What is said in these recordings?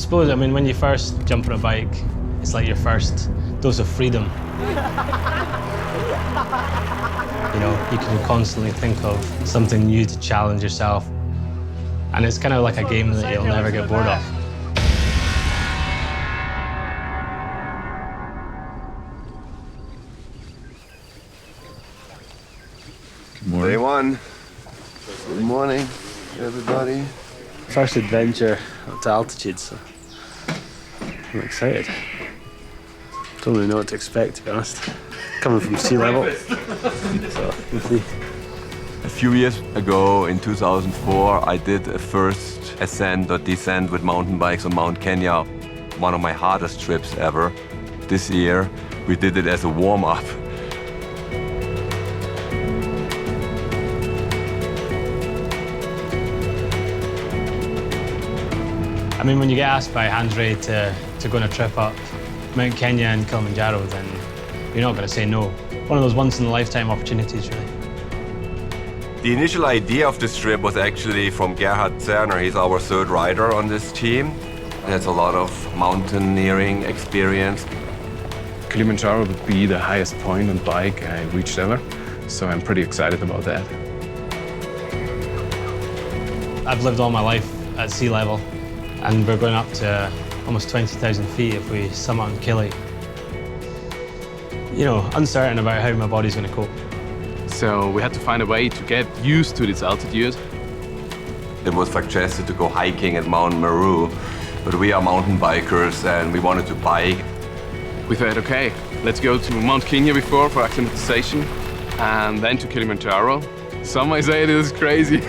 suppose, I mean, when you first jump on a bike, it's like your first dose of freedom. You know, you can constantly think of something new to challenge yourself. And it's kind of like a game that you'll never get bored of. Day one. Good morning, everybody. First adventure up to altitude, so I'm excited. Don't really know what to expect, to be honest. Coming from sea level, so we'll see. A few years ago, in 2004, I did a first ascent or descent with mountain bikes on Mount Kenya, one of my hardest trips ever. This year, we did it as a warm-up. I mean, when you get asked by Hans Ray to go on a trip up Mount Kenya and Kilimanjaro, then you're not going to say no. One of those once-in-a-lifetime opportunities, really. The initial idea of this trip was actually from Gerhard Czerner. He's our third rider on this team. He has a lot of mountaineering experience. Kilimanjaro would be the highest point on bike I reached ever, so I'm pretty excited about that. I've lived all my life at sea level, and we're going up to almost 20,000 feet if we summit on Kili. You know, uncertain about how my body's going to cope. So we had to find a way to get used to this altitude. It was suggested to go hiking at Mount Meru, but we are mountain bikers and we wanted to bike. We thought, okay, let's go to Mount Kenya before for acclimatization, and then to Kilimanjaro. Some might say it is crazy.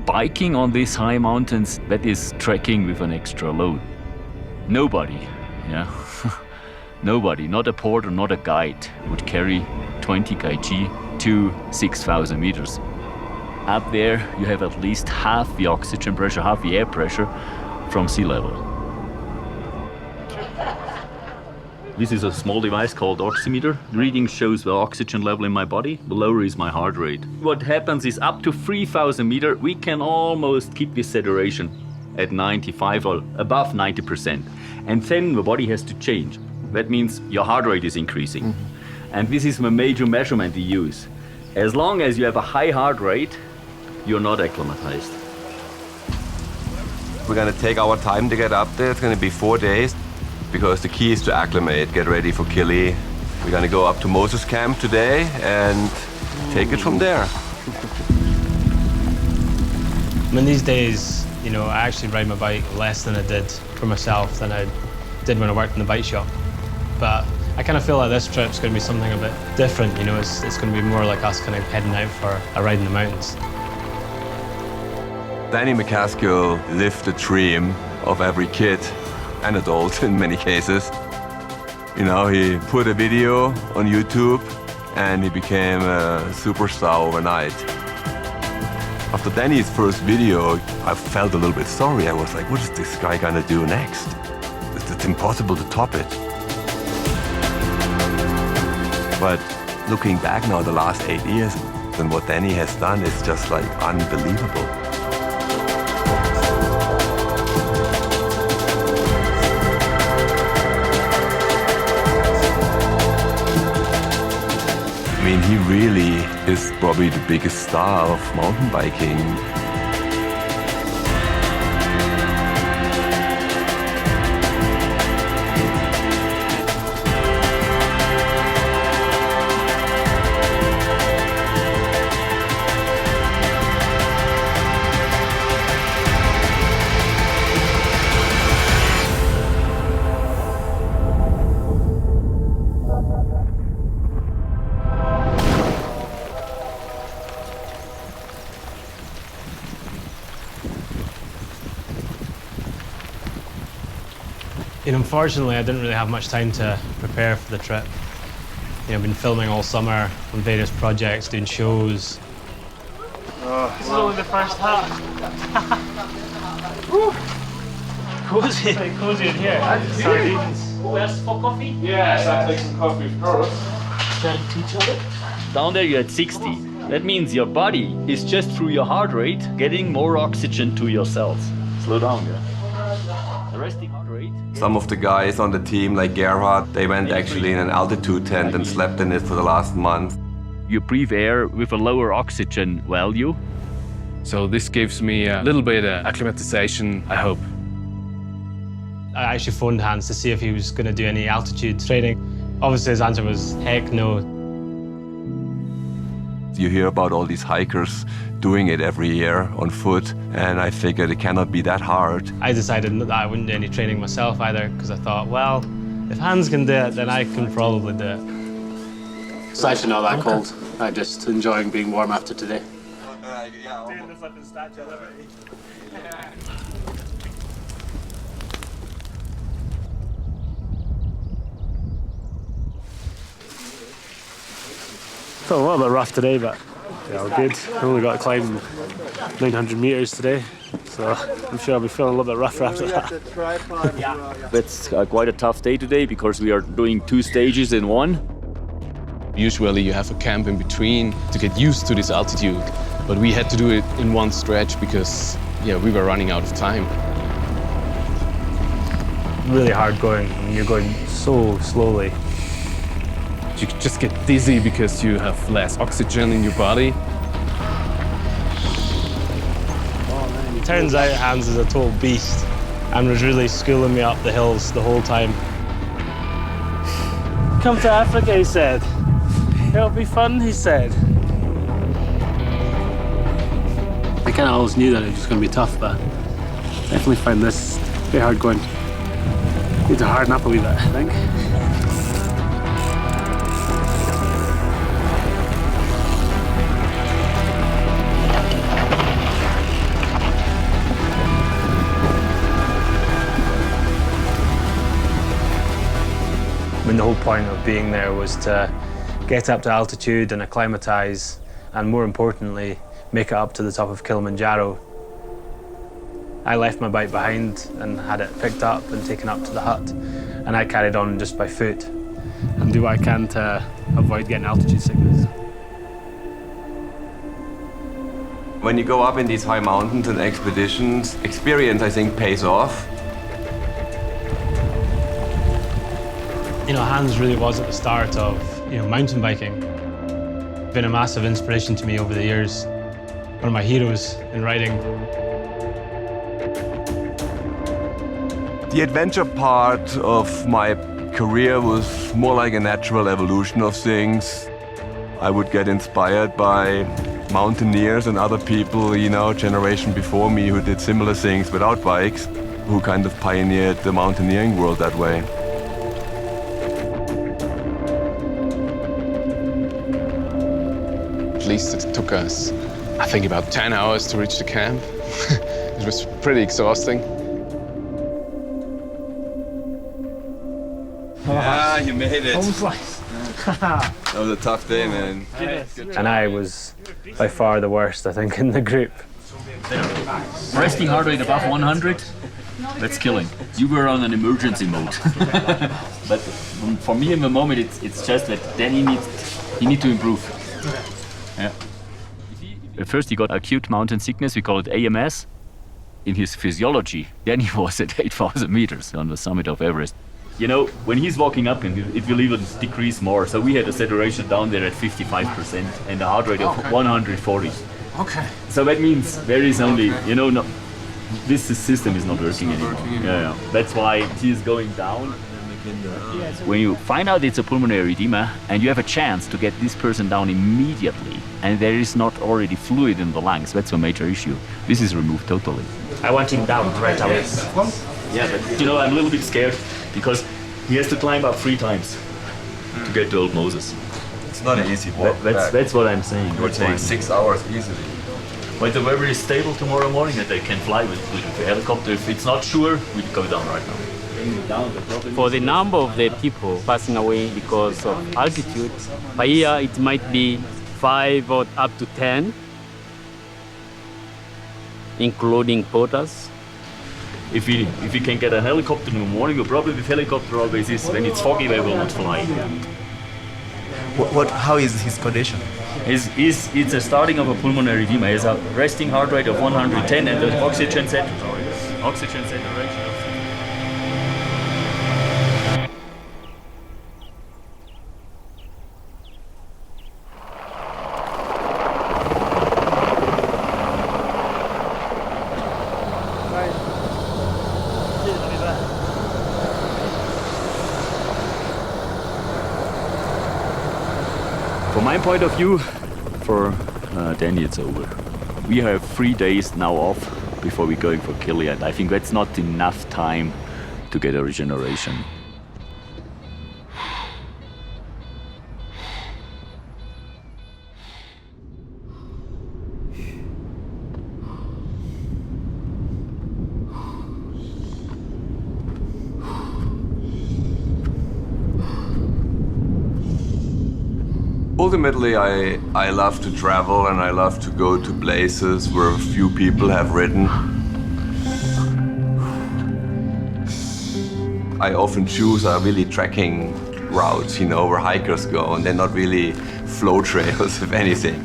Biking on these high mountains, that is trekking with an extra load. Nobody, nobody, not a porter, not a guide, would carry 20 kg to 6,000 meters. Up there, you have at least half the oxygen pressure, half the air pressure from sea level. This is a small device called oximeter. The reading shows the oxygen level in my body. The lower is my heart rate. What happens is up to 3,000 meters, we can almost keep this saturation at 95 or above 90%. And then the body has to change. That means your heart rate is increasing. And this is the major measurement we use. As long as you have a high heart rate, you're not acclimatized. We're going to take our time to get up there. It's going to be 4 days because the key is to acclimate, get ready for Kili. We're going to go up to Moses Camp today and take it from there. I mean, these days, you know, I actually ride my bike less than I did for myself than I did when I worked in the bike shop. But I kind of feel like this trip's going to be something a bit different, you know, it's going to be more like us kind of heading out for a ride in the mountains. Danny MacAskill lived the dream of every kid and adult in many cases. You know, he put a video on YouTube and he became a superstar overnight. After Danny's first video, I felt a little bit sorry. I was like, what is this guy gonna do next? It's impossible to top it. But looking back now, the last 8 years, and what Danny has done is just like unbelievable. I mean, he really is probably the biggest star of mountain biking. And unfortunately, I didn't really have much time to prepare for the trip. You know, I've been filming all summer on various projects, doing shows. This is only the first half. Cozy. It's very cozy in here. Sardines. Who asks for coffee? Yes, I'll take some coffee first. Down there you're at 60. That means your body is just through your heart rate getting more oxygen to your cells. Slow down, yeah. The resting heart rate. Some of the guys on the team, like Gerhard, they went actually in an altitude tent and slept in it for the last month. You breathe air with a lower oxygen value. So this gives me a little bit of acclimatization, I hope. I actually phoned Hans to see if he was going to do any altitude training. Obviously his answer was heck no. You hear about all these hikers doing it every year on foot, and I figured it cannot be that hard. I decided that I wouldn't do any training myself either, because I thought, well, if Hans can do it, then I can probably do it. It's actually not that cold. I'm just enjoying being warm after today. Felt a little bit rough today, but yeah, we're good. I only got to climb 900 meters today, so I'm sure I'll be feeling a little bit rougher after that. It's quite a tough day today because we are doing 2 stages in one. Usually you have a camp in between to get used to this altitude, but we had to do it in one stretch because we were running out of time. Really hard going, and you're going so slowly. You just get dizzy because you have less oxygen in your body. Turns out Hans is a total beast and was really schooling me up the hills the whole time. Come to Africa, he said. It'll be fun, he said. I kind of always knew that it was going to be tough, but definitely find this very hard going. Need to harden up a wee bit, I think. I mean, the whole point of being there was to get up to altitude and acclimatise, and more importantly, make it up to the top of Kilimanjaro. I left my bike behind and had it picked up and taken up to the hut, and I carried on just by foot and do what I can to avoid getting altitude sickness. When you go up in these high mountains and expeditions, experience, I think, pays off. You know, Hans really was at the start of, mountain biking. Been a massive inspiration to me over the years. One of my heroes in riding. The adventure part of my career was more like a natural evolution of things. I would get inspired by mountaineers and other people, generation before me who did similar things without bikes, who kind of pioneered the mountaineering world that way. At least it took us, I think, about 10 hours to reach the camp. It was pretty exhausting. Yeah, you made it. That was a tough day, man. And I was by far the worst, I think, in the group. Resting heart rate above 100, that's killing. You were on an emergency mode. But for me in the moment, it's just that then he need to improve. Yeah. First he got acute mountain sickness, we call it AMS. In his physiology, then he was at 8,000 meters on the summit of Everest. When he's walking up, it will even decrease more. So we had a saturation down there at 55% and a heart rate of 140. Okay. So that means there is only, this system is not working anymore. Yeah. That's why he is going down. When you find out it's a pulmonary edema and you have a chance to get this person down immediately and there is not already fluid in the lungs, that's a major issue. This is removed totally. I want him down right away. Yeah, but I'm a little bit scared because he has to climb up 3 times to get to Old Moses. It's not an easy walk. That's what I'm saying. It would take 6 hours easily. But the weather is stable tomorrow morning and they can fly with the helicopter. If it's not sure, we go down right now. For the number of the people passing away because of altitude, per year it might be 5 or up to 10, including porters. If we can get a helicopter in the morning, the problem with helicopter always is when it's foggy, they will not fly. How is his condition? It's a starting of a pulmonary edema. He has a resting heart rate of 110 and the oxygen saturation of From my point of view, for Danny it's over. We have 3 days now off before we're going for Kili, and I think that's not enough time to get a regeneration. Ultimately, I love to travel and I love to go to places where few people have ridden. I often choose really trekking routes, you know, where hikers go, and they're not really flow trails, if anything.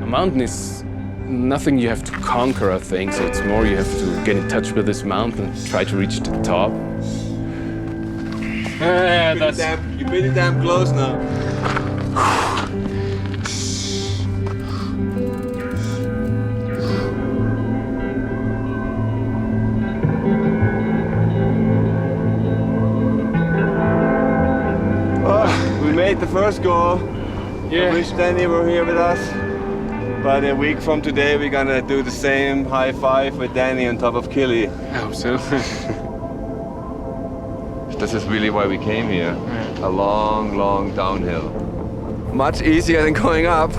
A mountain is nothing you have to conquer, I think, so it's more you have to get in touch with this mountain, try to reach the top. Yeah, that's... You're pretty damn close now. Oh, we made the first goal. Yeah. I wish Danny were here with us. But a week from today, we're gonna do the same high five with Danny on top of Kili. I hope so. This is really why we came here. A long, long downhill. Much easier than going up.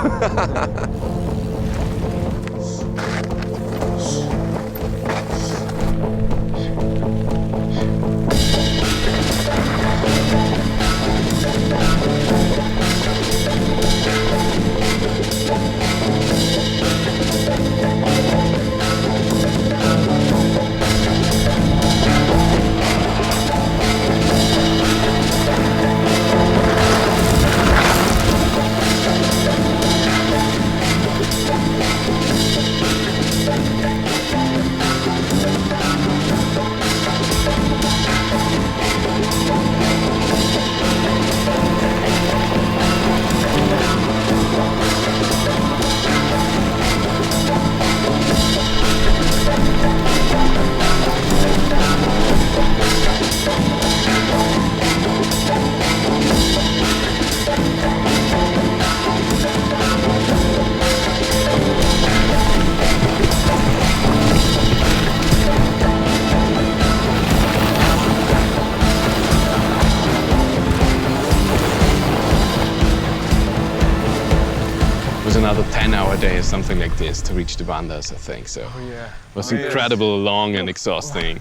Another 10-hour day or something like this to reach the bandas, I think. So it was incredible, long and exhausting.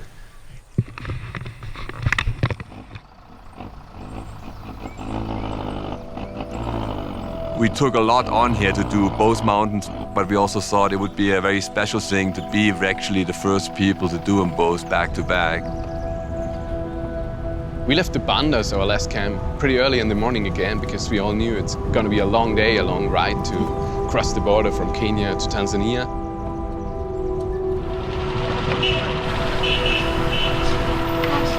We took a lot on here to do both mountains, but we also thought it would be a very special thing to be actually the first people to do them both back to back. We left the bandas, our last camp, pretty early in the morning again because we all knew it's going to be a long day, a long ride to cross the border from Kenya to Tanzania.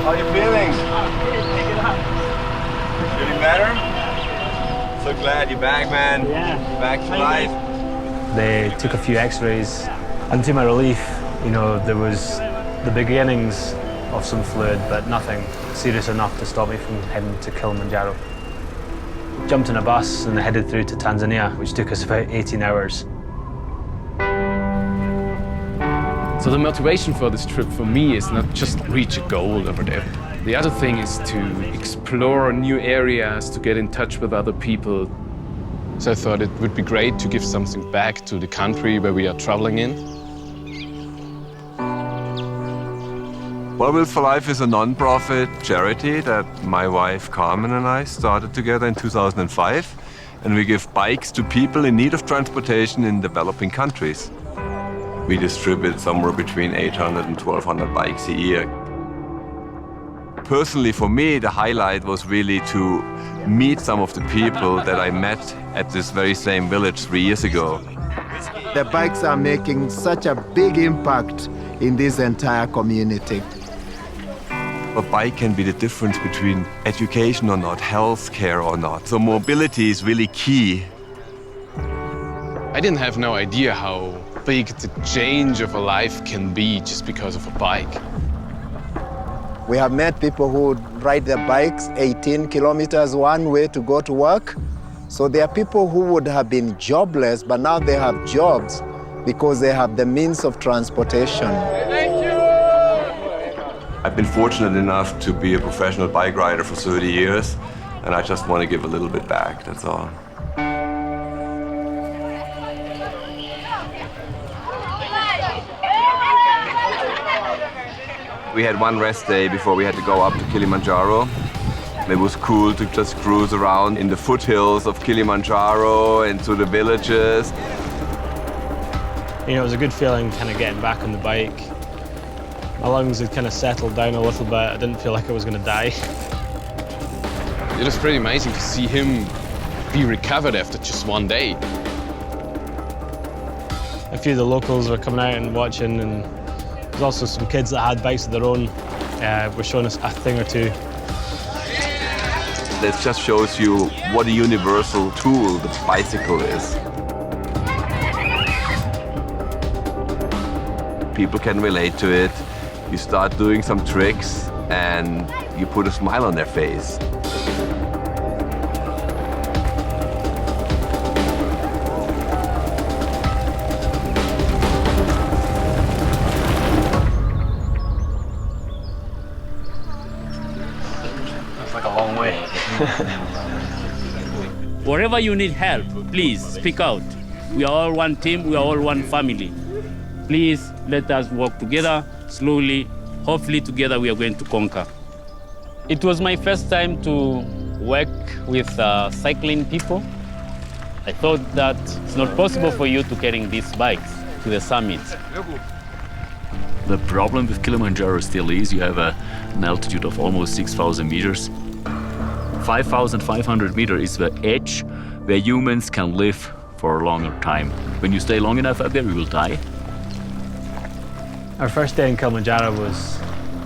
How are you feeling? Feeling better? So glad you're back, man. Yeah. Back to life. They took a few x-rays, and to my relief, you know, there was the beginnings of some fluid, but nothing serious enough to stop me from heading to Kilimanjaro. Jumped in a bus and headed through to Tanzania, which took us about 18 hours. So the motivation for this trip for me is not just reach a goal over there. The other thing is to explore new areas, to get in touch with other people. So I thought it would be great to give something back to the country where we are traveling in. Wellbuilt for Life is a non-profit charity that my wife Carmen and I started together in 2005, and we give bikes to people in need of transportation in developing countries. We distribute somewhere between 800 and 1,200 bikes a year. Personally, for me, the highlight was really to meet some of the people that I met at this very same village 3 years ago. The bikes are making such a big impact in this entire community. A bike can be the difference between education or not, health care or not. So mobility is really key. I didn't have no idea how big the change of a life can be just because of a bike. We have met people who ride their bikes 18 kilometers one way to go to work. So there are people who would have been jobless, but now they have jobs because they have the means of transportation. I've been fortunate enough to be a professional bike rider for 30 years, and I just want to give a little bit back, that's all. We had one rest day before we had to go up to Kilimanjaro. It was cool to just cruise around in the foothills of Kilimanjaro and to the villages. You know, it was a good feeling kind of getting back on the bike. My lungs had kind of settled down a little bit. I didn't feel like I was going to die. It was pretty amazing to see him be recovered after just one day. A few of the locals were coming out and watching, and there's also some kids that had bikes of their own. Were showing us a thing or two. That just shows you what a universal tool the bicycle is. People can relate to it. You start doing some tricks and you put a smile on their face. That's like a long way. Wherever you need help, please speak out. We are all one team, we are all one family. Please let us work together, slowly. Hopefully together we are going to conquer. It was my first time to work with cycling people. I thought that it's not possible for you to carry these bikes to the summit. The problem with Kilimanjaro still is you have an altitude of almost 6,000 meters. 5,500 meters is the edge where humans can live for a longer time. When you stay long enough up there, you will die. Our first day in Kilimanjaro was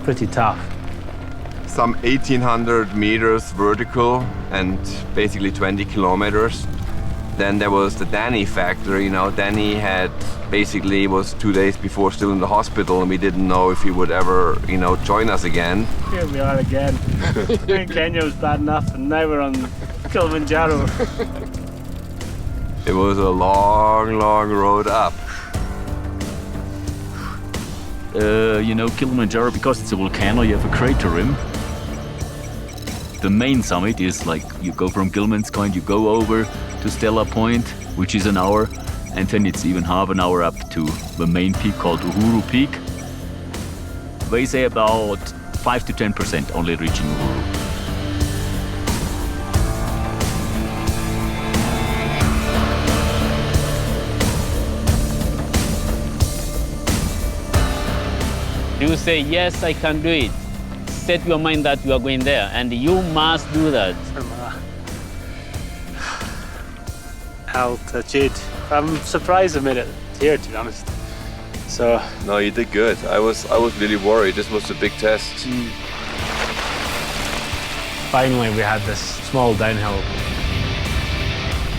pretty tough. Some 1,800 meters vertical and basically 20 kilometers. Then there was the Danny factor, you know. Danny was 2 days before still in the hospital, and we didn't know if he would ever, join us again. Here we are again. Kenya was bad enough, and now we're on Kilimanjaro. It was a long, long road up. Kilimanjaro, because it's a volcano, you have a crater rim. The main summit is like you go from Kilimanjaro, you go over to Stella Point, which is an hour, and then it's even half an hour up to the main peak called Uhuru Peak. They say about 5 to 10% only reaching Uhuru. You say, yes, I can do it. Set your mind that you are going there, and you must do that. Altitude. I'm surprised I made it here, to be honest. So. No, you did good. I was really worried. This was a big test. Finally, we had this small downhill.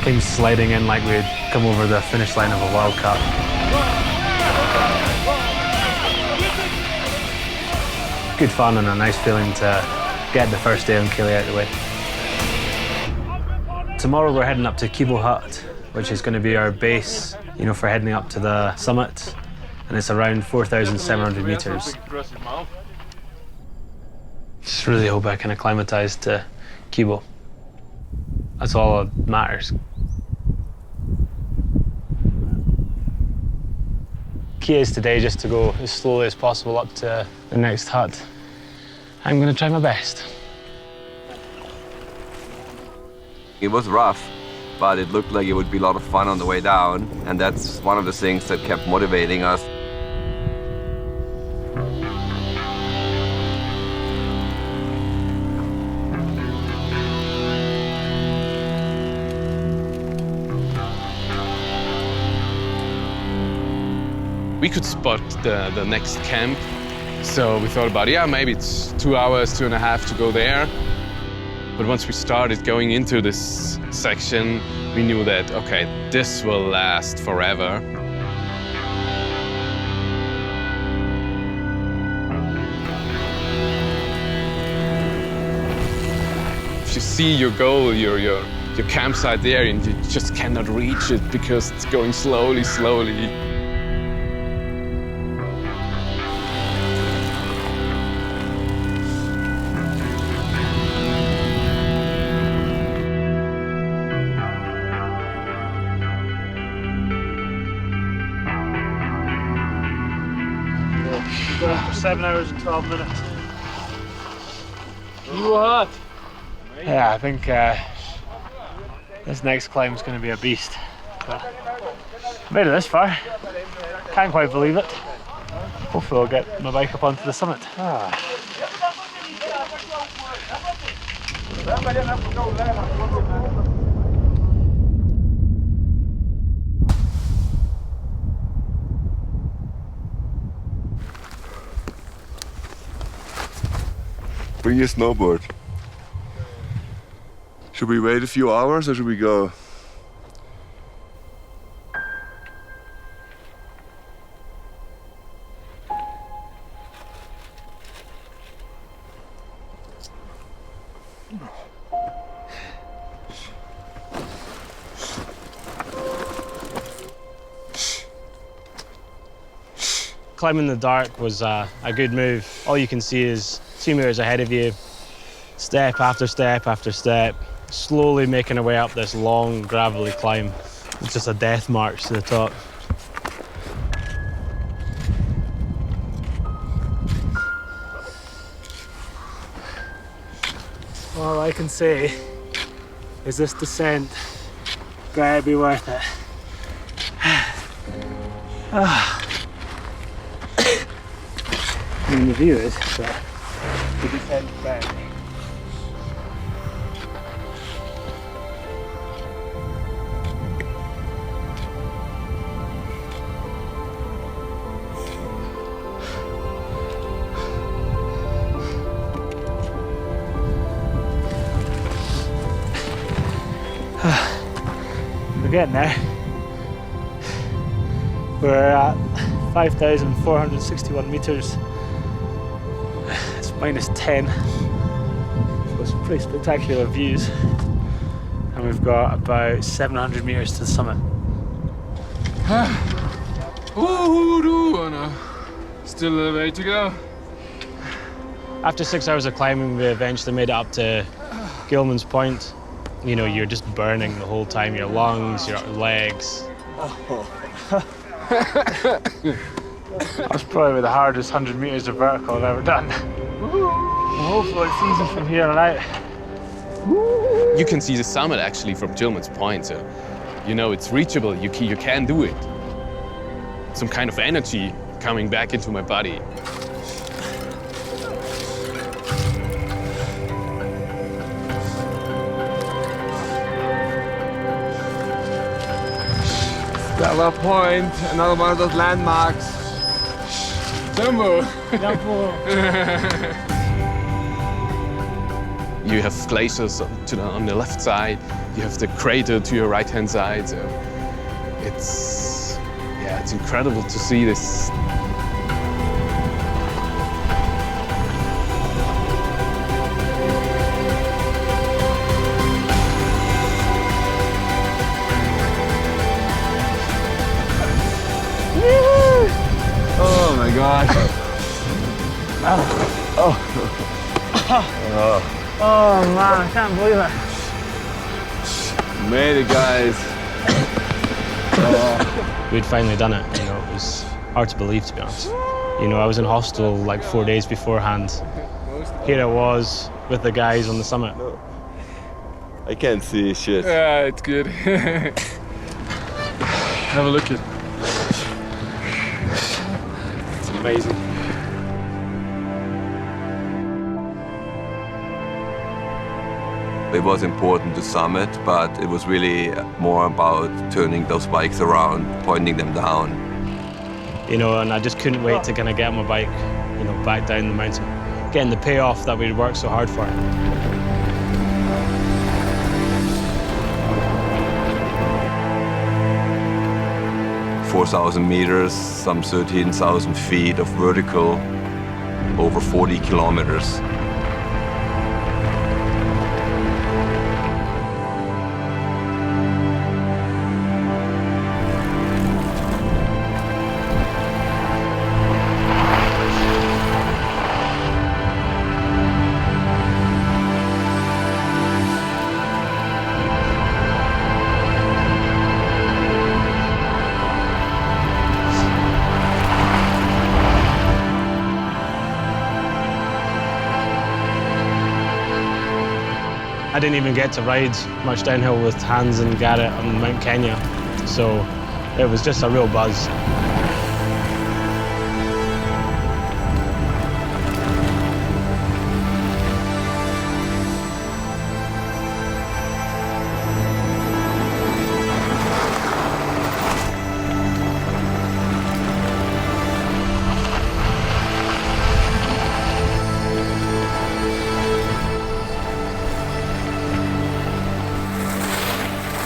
Came sliding in like we'd come over the finish line of a World Cup. Good fun and a nice feeling to get the first day on Kili out of the way. Tomorrow we're heading up to Kibo Hut, which is going to be our base, for heading up to the summit, and it's around 4,700 meters. Just really hope I can acclimatise to Kibo. That's all that matters. Key is today just to go as slowly as possible up to the next hut. I'm going to try my best. It was rough, but it looked like it would be a lot of fun on the way down, and that's one of the things that kept motivating us. we could spot the next camp. So we thought about, yeah, maybe it's 2 hours, 2.5 to go there. But once we started going into this section, we knew that, okay, this will last forever. If you see your goal, your campsite there, and you just cannot reach it because it's going slowly, slowly. For 7 hours and 12 minutes. What? Yeah, I think this next climb is going to be a beast. But made it this far. Can't quite believe it. Hopefully I'll get my bike up onto the summit. Bring your snowboard. Should we wait a few hours or should we go? Climbing in the dark was a good move. All you can see is 2 meters ahead of you, step after step after step, slowly making our way up this long, gravelly climb. It's just a death march to the top. All I can say is this descent better be worth it. I mean, the view is, but the descent better. We're getting there. We're at 5,461 meters. It's -10. So some pretty spectacular views. And we've got about 700 meters to the summit. Still a little way to go. After 6 hours of climbing, we eventually made it up to Gilman's Point. You know, you're just burning the whole time, your lungs, your legs. That's probably the hardest 100 meters of vertical I've ever done. Hopefully it's easy from here on out. You can see the summit actually from Gilman's Point, so you know it's reachable, you can do it. Some kind of energy coming back into my body. Stella Point, another one of those landmarks. Jumbo! Jumbo! You have glaciers on the left side, you have the crater to your right-hand side, so it's incredible to see this. Oh my God. Oh man, I can't believe it. Made it, guys. We'd finally done it, you know, it was hard to believe, to be honest. You know, I was in hospital like 4 days beforehand. Here I was with the guys on the summit. I can't see shit. Yeah, it's good. Have a look at it. It's amazing. It was important to summit, but it was really more about turning those bikes around, pointing them down. you know, and I just couldn't wait to kind of get on my bike, you know, back down the mountain, getting the payoff that we'd worked so hard for. 4,000 meters, some 13,000 feet of vertical, over 40 kilometers. I didn't even get to ride much downhill with Hans and Garrett on Mount Kenya, so it was just a real buzz.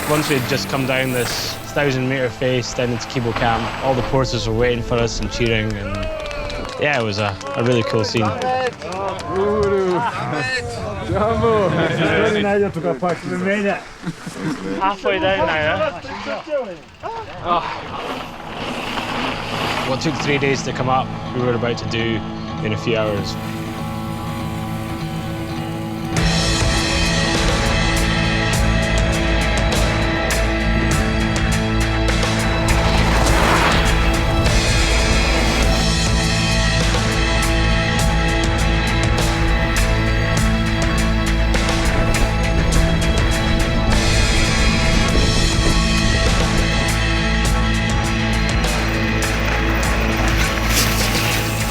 Once we'd just come down this 1,000-meter face down into Kibo Camp, all the porters were waiting for us and cheering, and yeah, it was a really cool scene. Halfway down now, What took 3 days to come up, we were about to do in a few hours.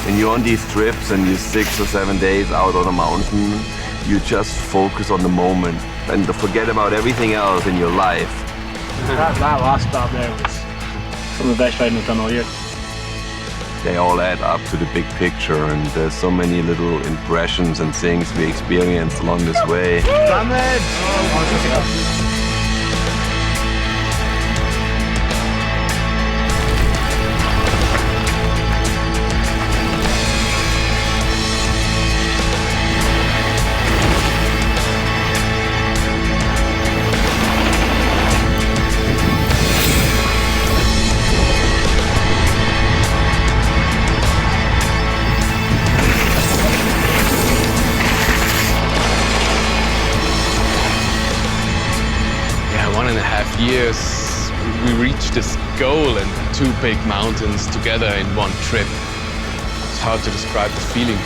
When you're on these trips and you're 6 or 7 days out on a mountain, you just focus on the moment and forget about everything else in your life. that last stop there was some of the best riding I've done all year. They all add up to the big picture, and there's so many little impressions and things we experienced along this way. Years, we reached this goal and 2 big mountains together in one trip. It's hard to describe the feeling.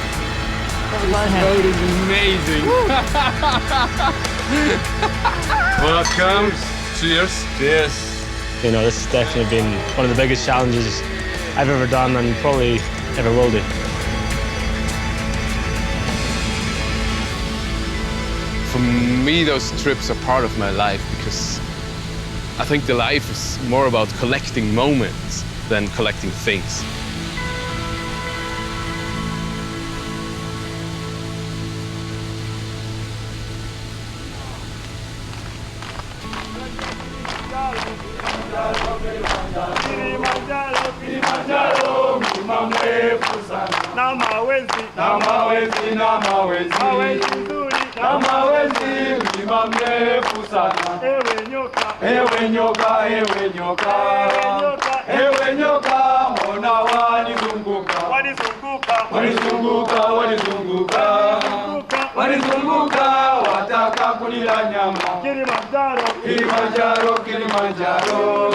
This road is amazing. Welcome. Cheers. Cheers. You know, this has definitely been one of the biggest challenges I've ever done and probably ever will do. For me, those trips are part of my life because I think the life is more about collecting moments than collecting things. Ewe nyoka, ewe nyoka, ewe nyoka, mbona wanizunguka, wanizunguka, wanizunguka, wanizunguka, wataka kunila nyama. Kilimanjaro, Kilimanjaro, Kilimanjaro,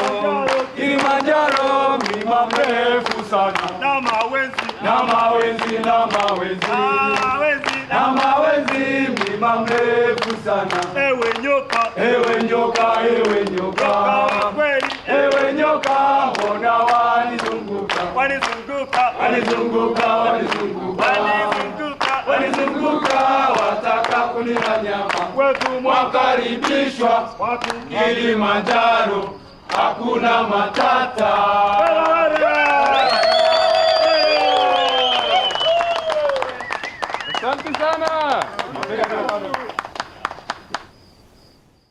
Kilimanjaro, mlima mrefu sana. Na mawenzi, na mawenzi, na mawenzi, na mawenzi, mlima mrefu sana. Ewe nyoka, ewe nyoka, ewe nyoka, ewe nyoka, mbona wanizunguka, wanizunguka, wanizunguka, wanizunguka, wanizunguka, wataka kunila nyama. Wetu mwakaribishwa Kilimanjaro, hakuna matata.